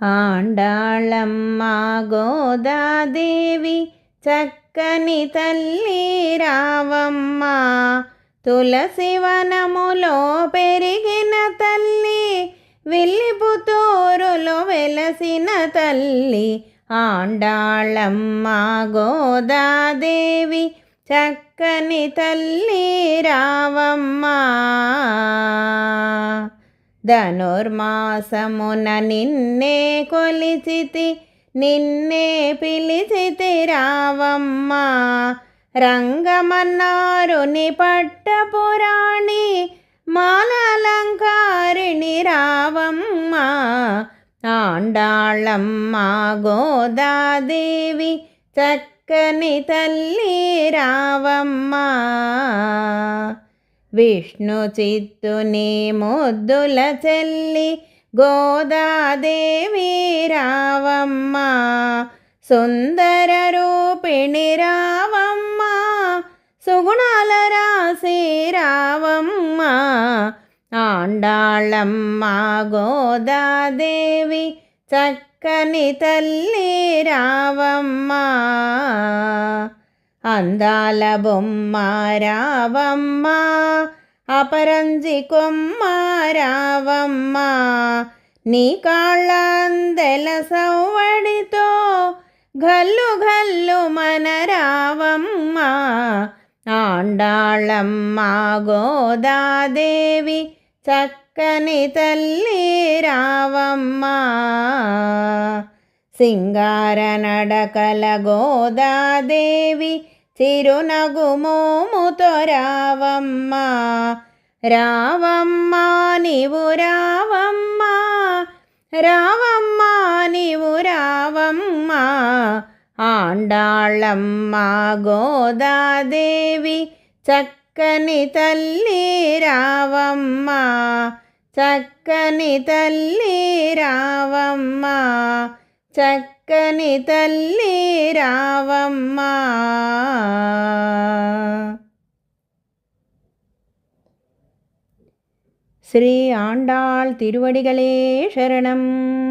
ఆండాళమ్మ గోదాదేవి చక్కని తల్లి రావమ్మ, తులసి వనములో పెరిగిన తల్లి, విల్లిపుతూరులో వెలసిన తల్లి. ఆండాళమ్మ గోదాదేవి చక్కని తల్లి రావమ్మ. ధనుర్మాసమున నిన్నే కొలిచితి, నిన్నే పిలిచితి రావమ్మ. రంగమన్నారుని పట్టపురాణి, మాలలంకారిణి రావమ్మ. ఆండాళమ్మ గోదాదేవి చక్కని తల్లి రావమ్మ. విష్ణు చిత్తుని ముద్దుల చెల్లి గోదాదేవి రావమ్మ. సుందర రూపిణి రావమ్మ, సుగుణాల రాశి రావమ్మ. ఆండాళమ్మ గోదాదేవి చక్కని తల్లి రావమ్మ. అందాల బొమ్మ రావమ్మ, అపరంజి కొమ్మ రావమ్మ. నీ కాళ్ళ అందెల సవ్వడితో గల్లు గల్లు మన రావమ్మ. ఆండాళమ్మ గోదాదేవి చక్కని తల్లి రావమ్మ. సింగార నడకల గోదాదేవి చిరునగు మోముతో రావమ్మ. రావమ్మ నీవు రావమ్మ, రావమ్మ నీవు రావమ్మ. ఆండాళమ్మ గోదాదేవి చక్కని తల్లి రావమ్మ. చక్కని తల్లి రావమ్మ, చక్కని తల్లి రావమ్మ. శ్రీ ఆండాళ్ తిరువడిகளே శరణం.